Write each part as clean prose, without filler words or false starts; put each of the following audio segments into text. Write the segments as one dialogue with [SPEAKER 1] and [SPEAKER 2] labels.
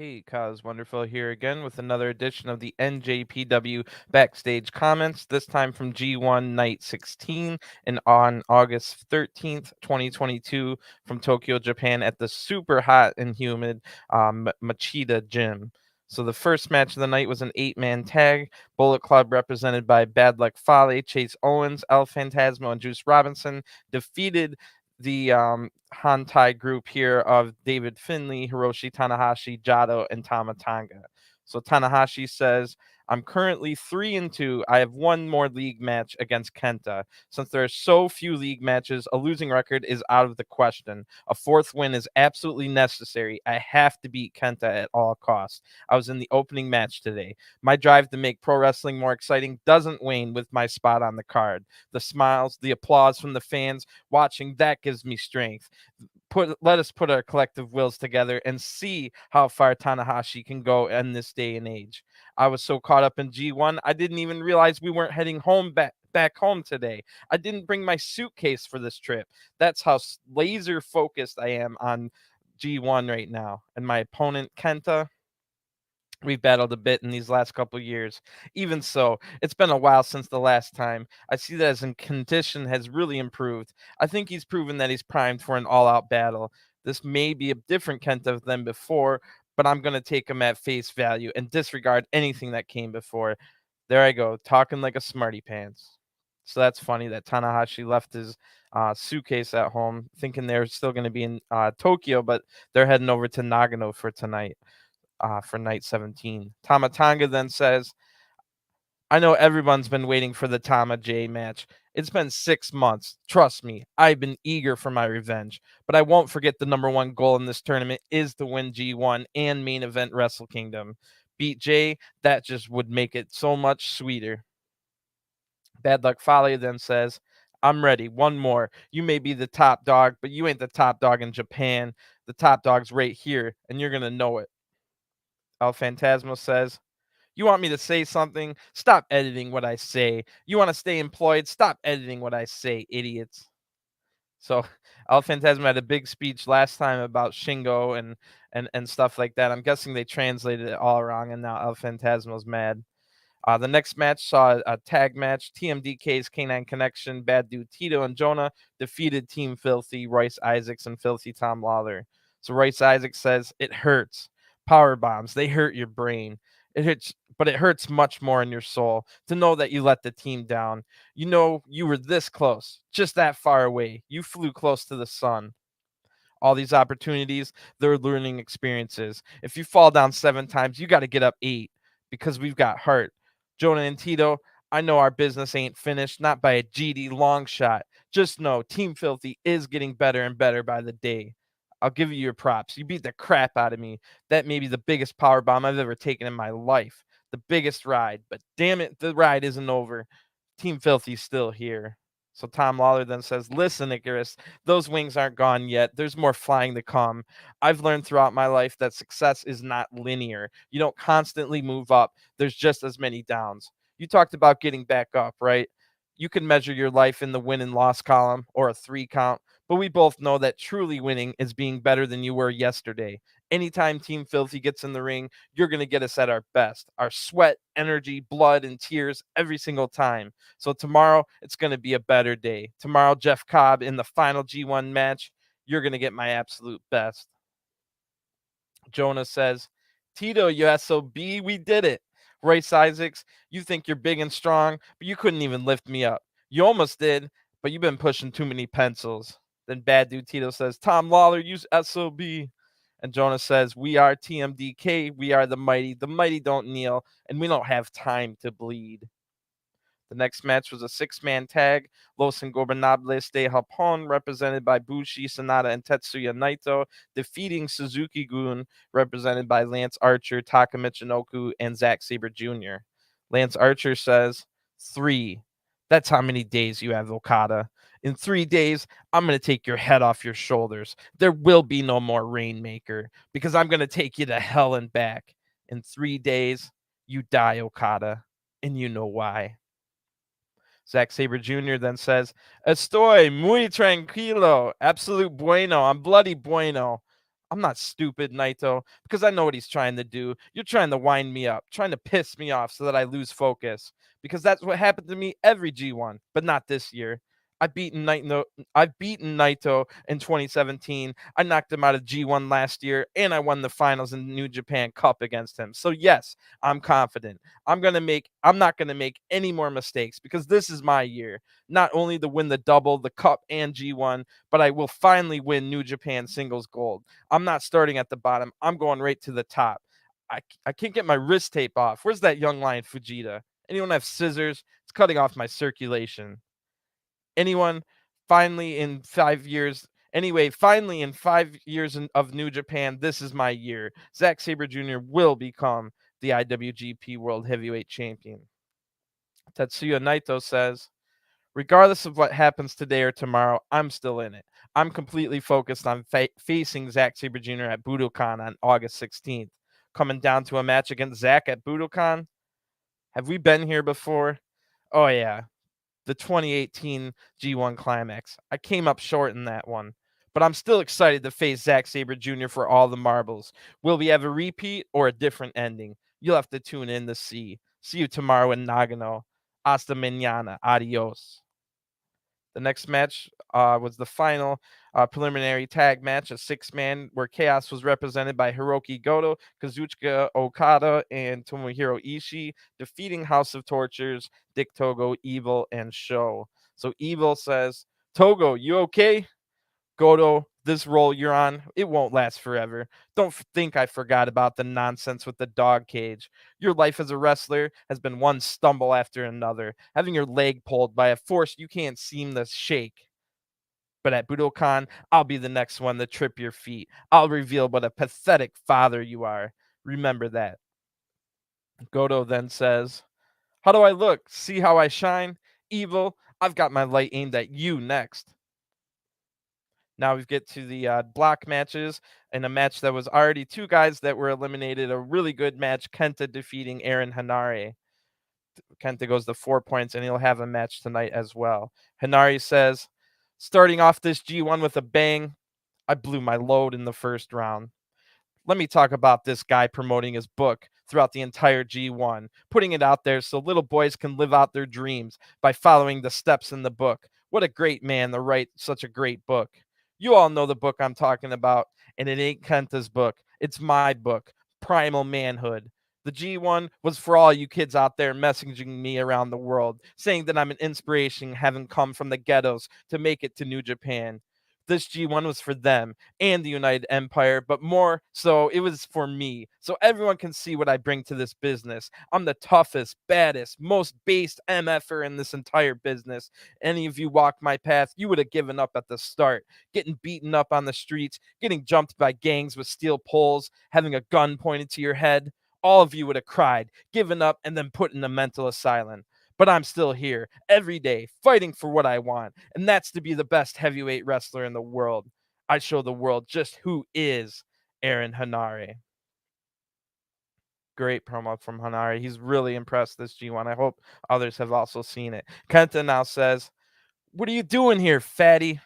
[SPEAKER 1] Hey, Kaz Wonderful here again with another edition of the NJPW Backstage Comments, this time from G1 Night 16 and on August 13th, 2022 from Tokyo, Japan at the super hot and humid Machida Gym. So the first match of the night was an 8-man tag. Bullet Club, represented by Bad Luck Fale, Chase Owens, El Phantasmo, and Juice Robinson, defeated the Hantai group here of David Finlay, Hiroshi, Tanahashi, Jado, and Tama. So Tanahashi says, I'm currently 3-2. I have one more league match against Kenta. Since there are so few league matches, a losing record is out of the question. A fourth win is absolutely necessary. I have to beat Kenta at all costs. I was in the opening match today. My drive to make pro wrestling more exciting doesn't wane with my spot on the card. The smiles, the applause from the fans watching, that gives me strength. Let us put our collective wills together and see how far Tanahashi can go in this day and age. I was so caught up in G1, I didn't even realize we weren't heading back home today. I didn't bring my suitcase for this trip. That's how laser focused I am on G1 right now. And my opponent, Kenta, we've battled a bit in these last couple of years. Even so, it's been a while since the last time. I see that his condition has really improved. I think he's proven that he's primed for an all-out battle. This may be a different Kenta than before, but I'm going to take him at face value and disregard anything that came before. There I go, talking like a smarty pants. So that's funny that Tanahashi left his suitcase at home, thinking they're still going to be in Tokyo, but they're heading over to Nagano for tonight, for night 17. Tama then says, I know everyone's been waiting for the Tama J match. It's been 6 months. Trust me, I've been eager for my revenge. But I won't forget the number one goal in this tournament is to win G1 and main event Wrestle Kingdom. Beat Jay, that just would make it so much sweeter. Bad Luck Fale then says, I'm ready. One more. You may be the top dog, but you ain't the top dog in Japan. The top dog's right here, and you're going to know it. El Phantasmo says, you want me to say something? Stop editing what I say. You want to stay employed? Stop editing what I say, idiots. So El Phantasmo had a big speech last time about Shingo and stuff like that. I'm guessing they translated it all wrong, and now El Phantasmo's mad. The next match saw a tag match. TMDK's K9 Connection, Bad Dude Tito and JONAH defeated Team Filthy, Royce Isaacs, and Filthy Tom Lawlor. So Royce Isaacs says, it hurts. Power bombs, they hurt your brain. It hurts, but it hurts much more in your soul to know that you let the team down. You know you were this close, just that far away. You flew close to the sun. All these opportunities, they're learning experiences. If you fall down 7 times, you got to get up 8 because we've got heart. JONAH and Tito, I know our business ain't finished, not by a GD long shot. Just know Team Filthy is getting better and better by the day. I'll give you your props. You beat the crap out of me. That may be the biggest power bomb I've ever taken in my life. The biggest ride. But damn it, the ride isn't over. Team Filthy's still here. So Tom Lawlor then says, listen, Icarus, those wings aren't gone yet. There's more flying to come. I've learned throughout my life that success is not linear. You don't constantly move up. There's just as many downs. You talked about getting back up, right? You can measure your life in the win and loss column or a 3 count, but we both know that truly winning is being better than you were yesterday. Anytime Team Filthy gets in the ring, you're going to get us at our best. Our sweat, energy, blood, and tears every single time. So tomorrow, it's going to be a better day. Tomorrow, Jeff Cobb in the final G1 match, you're going to get my absolute best. JONAH says, Tito, you SOB, we did it. Royce Isaacs, you think you're big and strong, but you couldn't even lift me up. You almost did, but you've been pushing too many pencils. Then Bad Dude Tito says, Tom Lawlor, use SOB. And JONAH says, we are TMDK, we are the mighty don't kneel, and we don't have time to bleed. The next match was a 6-man tag. Los Ingobernables de Japon, represented by BUSHI, SANADA, and Tetsuya Naito, defeating Suzuki-gun, represented by Lance Archer, TAKA Michinoku, and Zack Sabre Jr. Lance Archer says, 3. That's how many days you have, Okada. In 3 days, I'm going to take your head off your shoulders. There will be no more Rainmaker, because I'm going to take you to hell and back. In 3 days, you die, Okada, and you know why. Zack Sabre Jr. then says, Estoy muy tranquilo. Absolute bueno. I'm bloody bueno. I'm not stupid, Naito, because I know what he's trying to do. You're trying to wind me up, trying to piss me off so that I lose focus. Because that's what happened to me every G1, but not this year. I've beaten Naito in 2017. I knocked him out of G1 last year, and I won the finals in the New Japan Cup against him. So yes, I'm confident. I'm not gonna make any more mistakes because this is my year. Not only to win the double, the cup, and G1, but I will finally win New Japan singles gold. I'm not starting at the bottom. I'm going right to the top. I can't get my wrist tape off. Where's that young lion Fujita? Anyone have scissors? It's cutting off my circulation. Anyone finally in 5 years? Anyway, finally in 5 years of New Japan, this is my year. Zack Sabre Jr. will become the IWGP World Heavyweight Champion. Tetsuya Naito says, regardless of what happens today or tomorrow, I'm still in it. I'm completely focused on facing Zack Sabre Jr. at Budokan on August 16th. Coming down to a match against Zack at Budokan. Have we been here before? Oh, yeah. The 2018 G1 Climax. I came up short in that one. But I'm still excited to face Zack Sabre Jr. for all the marbles. Will we have a repeat or a different ending? You'll have to tune in to see. See you tomorrow in Nagano. Hasta mañana. Adios. The next match was the final preliminary tag match, a six-man where Chaos was represented by Hirooki Goto, Kazuchika Okada, and Tomohiro Ishii, defeating House of Tortures, Dick Togo, Evil, and Sho. So Evil says, Togo, you okay? Goto, this role you're on, it won't last forever. Don't think I forgot about the nonsense with the dog cage. Your life as a wrestler has been one stumble after another, having your leg pulled by a force you can't seem to shake. But at Budokan, I'll be the next one to trip your feet. I'll reveal what a pathetic father you are. Remember that. Goto then says, how do I look? See how I shine? Evil, I've got my light aimed at you next. Now we get to the block matches, and a match that was already two guys that were eliminated. A really good match, Kenta defeating Aaron Hanare. Kenta goes to 4 points, and he'll have a match tonight as well. Hanare says, starting off this G1 with a bang, I blew my load in the first round. Let me talk about this guy promoting his book throughout the entire G1, putting it out there so little boys can live out their dreams by following the steps in the book. What a great man to write such a great book. You all know the book I'm talking about, and it ain't Kenta's book. It's my book, Primal Manhood. The G1 was for all you kids out there messaging me around the world, saying that I'm an inspiration having come from the ghettos to make it to New Japan. This G1 was for them and the United Empire, but more so it was for me. So everyone can see what I bring to this business. I'm the toughest, baddest, most based MFer in this entire business. Any of you walked my path, you would have given up at the start, getting beaten up on the streets, getting jumped by gangs with steel poles, having a gun pointed to your head. All of you would have cried, given up, and then put in a mental asylum. But I'm still here every day fighting for what I want, and that's to be the best heavyweight wrestler in the world. I show the world just who is Aaron Hanare. Great promo from Hanare. He's really impressed this G1. I hope others have also seen it. Kenta now says, what are you doing here, fatty?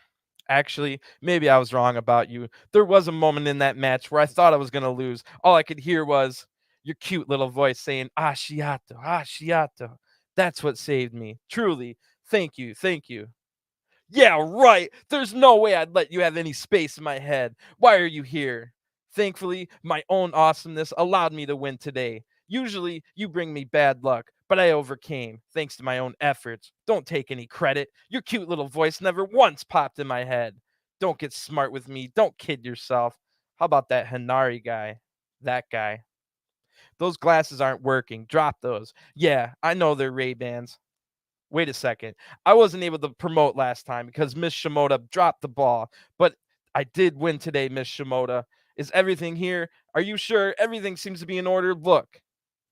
[SPEAKER 1] Actually, maybe I was wrong about you. There was a moment in that match where I thought I was going to lose. All I could hear was your cute little voice saying, Ashiato, Ashiato. That's what saved me. Truly. Thank you. Thank you. Yeah, right. There's no way I'd let you have any space in my head. Why are you here? Thankfully, my own awesomeness allowed me to win today. Usually, you bring me bad luck, but I overcame thanks to my own efforts. Don't take any credit. Your cute little voice never once popped in my head. Don't get smart with me. Don't kid yourself. How about that Hanari guy? That guy. Those glasses aren't working. Drop those. Yeah, I know they're Ray-Bans. Wait a second. I wasn't able to promote last time because Miss Shimoda dropped the ball, but I did win today, Miss Shimoda. Is everything here? Are you sure everything seems to be in order? Look,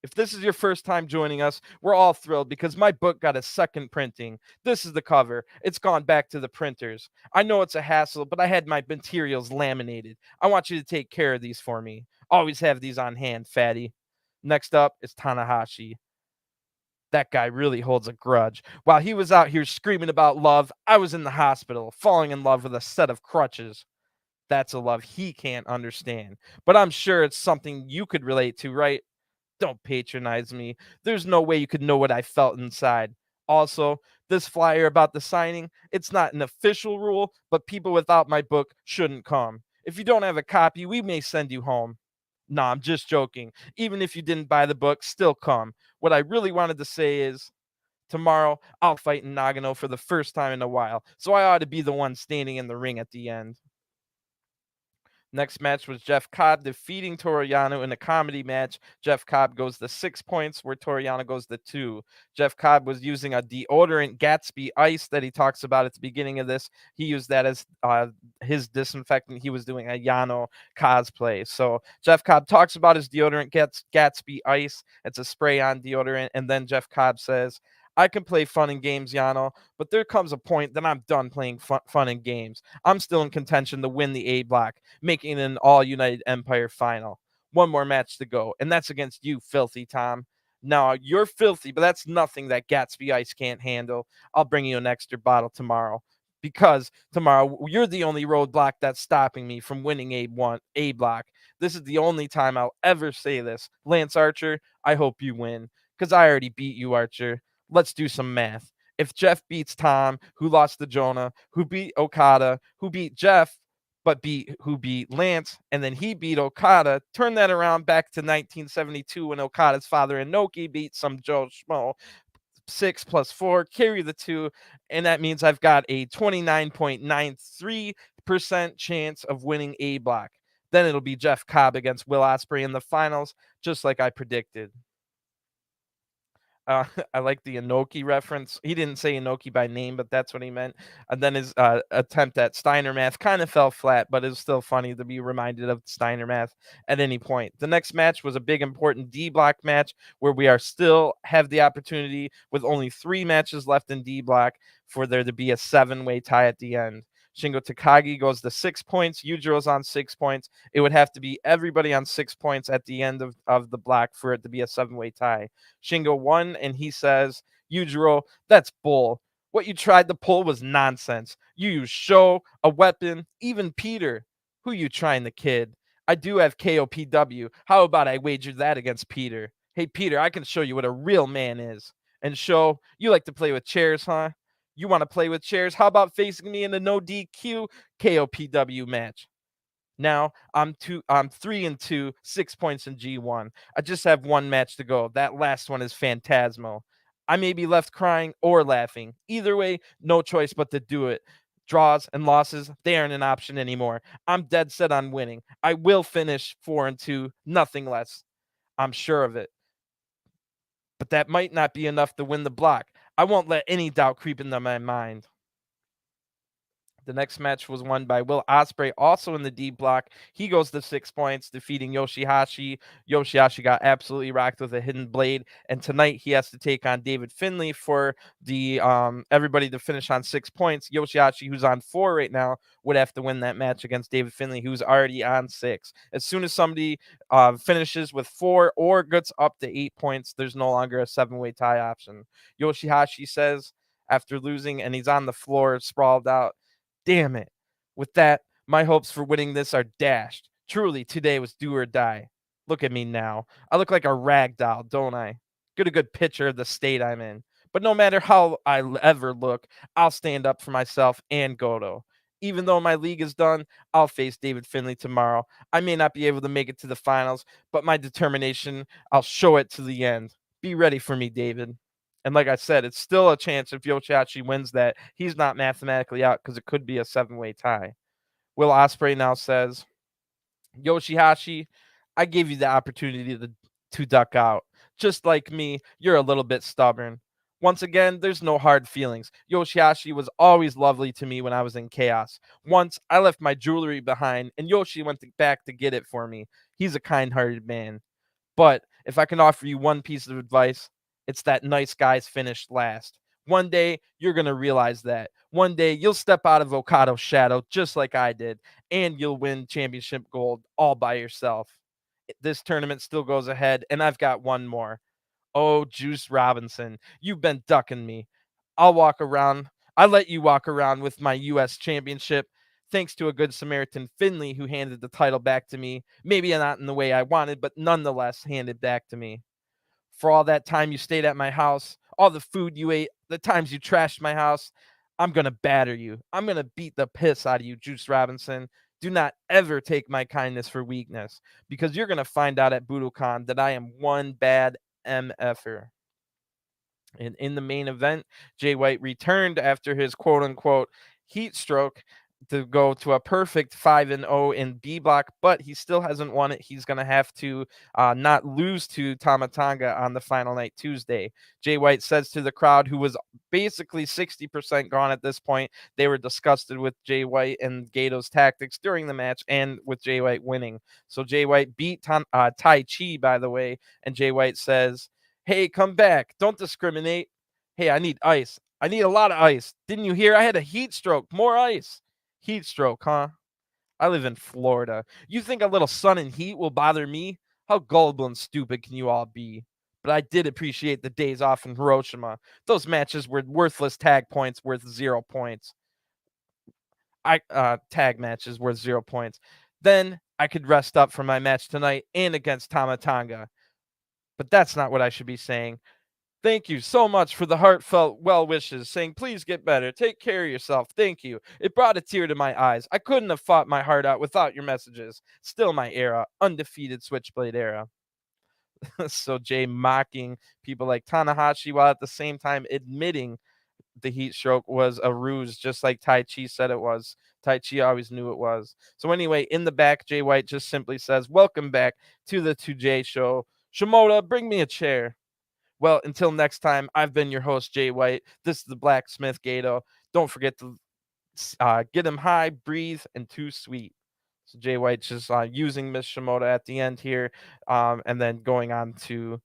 [SPEAKER 1] if this is your first time joining us, we're all thrilled because my book got a second printing. This is the cover. It's gone back to the printers. I know it's a hassle, but I had my materials laminated. I want you to take care of these for me. Always have these on hand, fatty. Next up is Tanahashi. That guy really holds a grudge. While he was out here screaming about love, I was in the hospital, falling in love with a set of crutches. That's a love he can't understand. But I'm sure it's something you could relate to, right? Don't patronize me. There's no way you could know what I felt inside. Also, this flyer about the signing, it's not an official rule, but people without my book shouldn't come. If you don't have a copy, we may send you home. Nah, I'm just joking. Even if you didn't buy the book, still come. What I really wanted to say is tomorrow I'll fight in Nagano for the first time in a while, so I ought to be the one standing in the ring at the end. Next match was Jeff Cobb defeating Toru Yano in a comedy match. Jeff Cobb goes to 6 points, where Toru Yano goes to 2. Jeff Cobb was using a deodorant Gatsby Ice that he talks about at the beginning of this. He used that as his disinfectant. He was doing a Yano cosplay. So Jeff Cobb talks about his deodorant Gatsby Ice. It's a spray-on deodorant. And then Jeff Cobb says, I can play fun and games, Yano, but there comes a point that I'm done playing fun and games. I'm still in contention to win the A block, making it an all United Empire final. One more match to go, and that's against you, filthy Tom. Now, you're filthy, but that's nothing that Gatsby Ice can't handle. I'll bring you an extra bottle tomorrow. Because tomorrow you're the only roadblock that's stopping me from winning A block. This is the only time I'll ever say this. Lance Archer, I hope you win. Because I already beat you, Archer. Let's do some math. If Jeff beats Tom, who lost to JONAH, who beat Okada, who beat Jeff, who beat Lance, and then he beat Okada, turn that around back to 1972 when Okada's father Inoki beat some Joe Schmo. 6 plus 4, carry the 2, and that means I've got a 29.93% chance of winning A block. Then it'll be Jeff Cobb against Will Ospreay in the finals, just like I predicted. I like the Inoki reference. He didn't say Inoki by name, but that's what he meant. And then his attempt at Steiner math kind of fell flat, but it was still funny to be reminded of Steiner math at any point. The next match was a big, important D block match where we are still have the opportunity with only 3 matches left in D block for there to be a 7-way tie at the end. Shingo Takagi goes to 6 points. Yujiro's on 6 points. It would have to be everybody on 6 points at the end of the block for it to be a 7-way tie. Shingo won, and he says, Yujiro, that's bull. What you tried to pull was nonsense. You used Sho, a weapon, even Peter. Who you trying to kid? I do have KOPW. How about I wager that against Peter? Hey, Peter, I can show you what a real man is. And Sho, you like to play with chairs, huh? You want to play with chairs? How about facing me in a no DQ KOPW match? Now I'm 3-2, 6 points in G1. I just have one match to go. That last one is Phantasmo. I may be left crying or laughing. Either way, no choice but to do it. Draws and losses, they aren't an option anymore. I'm dead set on winning. I will finish 4-2, nothing less. I'm sure of it. But that might not be enough to win the block. I won't let any doubt creep into my mind. The next match was won by Will Ospreay, also in the D block. He goes to 6 points, defeating Yoshihashi. Yoshihashi got absolutely rocked with a hidden blade, and tonight he has to take on David Finlay for the everybody to finish on 6 points. Yoshihashi, who's on 4 right now, would have to win that match against David Finlay, who's already on 6. As soon as somebody finishes with 4 or gets up to 8 points, there's no longer a 7-way tie option. Yoshihashi says after losing, and he's on the floor, sprawled out, damn it. With that, my hopes for winning this are dashed. Truly, today was do or die. Look at me now. I look like a rag doll, don't I? Get a good picture of the state I'm in. But no matter how I ever look, I'll stand up for myself and Goto. Even though my league is done, I'll face David Finlay tomorrow. I may not be able to make it to the finals, but my determination, I'll show it to the end. Be ready for me, David. And like I said, it's still a chance if Yoshihashi wins that he's not mathematically out because it could be a 7-way tie. Will Ospreay now says, Yoshihashi, I gave you the opportunity to duck out. Just like me, you're a little bit stubborn. Once again, there's no hard feelings. Yoshihashi was always lovely to me when I was in chaos. Once, I left my jewelry behind, and Yoshi went back to get it for me. He's a kind-hearted man. But if I can offer you one piece of advice, it's that nice guys finish last. One day, you're going to realize that. One day, you'll step out of Okado's shadow just like I did, and you'll win championship gold all by yourself. This tournament still goes ahead, and I've got one more. Oh, Juice Robinson, you've been ducking me. I'll let you walk around with my U.S. championship. thanks to a good Samaritan, Finlay, who handed the title back to me. Maybe not in the way I wanted, but nonetheless handed back to me. For all that time you stayed at my house, all the food you ate, the times you trashed my house, I'm going to batter you. I'm going to beat the piss out of you, Juice Robinson. Do not ever take my kindness for weakness, because you're going to find out at Budokan that I am one bad MFer. And in the main event, Jay White returned after his quote-unquote heat stroke to go to a perfect 5-0 in B block, but he still hasn't won it. He's going to have to not lose to Tama Tonga on the final night Tuesday. Jay White says to the crowd, who was basically 60% gone at this point, they were disgusted with Jay White and Gato's tactics during the match and with Jay White winning. So Jay White beat Tai Chi, by the way, and Jay White says, "Hey, come back. Don't discriminate. Hey, I need ice. I need a lot of ice. Didn't you hear? I had a heat stroke. More ice." Heat stroke, huh? I live in Florida. You think a little sun and heat will bother me? How gullible and stupid can you all be? But I did appreciate the days off in Hiroshima. Those matches were worthless tag points worth 0 points. Tag matches worth 0 points. Then I could rest up for my match tonight and against Tama Tonga. But that's not what I should be saying. Thank you so much for the heartfelt well wishes, saying please get better, take care of yourself. Thank you. It brought a tear to my eyes. I couldn't have fought my heart out without your messages. Still my era, undefeated Switchblade era. So Jay mocking people like Tanahashi while at the same time admitting the heat stroke was a ruse, just like Tai Chi said it was. Tai Chi always knew it was. So anyway, in the back, Jay White just simply says, "Welcome back to the 2J show. Shimoda, bring me a chair." Well, until next time, I've been your host, Jay White. This is the Blacksmith Gato. Don't forget to get him high, breathe, and too sweet. So Jay White's just using Miss Shimoda at the end here, and then going on to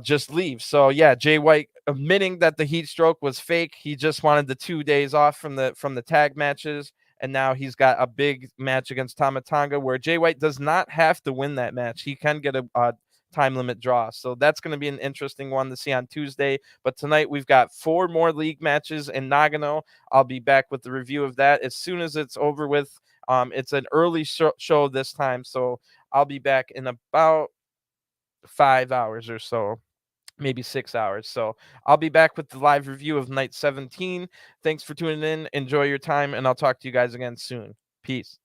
[SPEAKER 1] just leave. So yeah, Jay White admitting that the heat stroke was fake. He just wanted the 2 days off from the tag matches, and now he's got a big match against Tama Tonga where Jay White does not have to win that match. He can get a time limit draw. So that's going to be an interesting one to see on Tuesday. But tonight we've got 4 more league matches in Nagano. I'll be back with the review of that as soon as it's over with. It's an early show this time, so I'll be back in about 5 hours or so, maybe 6 hours. So I'll be back with the live review of night 17. Thanks for tuning in. Enjoy your time, and I'll talk to you guys again soon. Peace.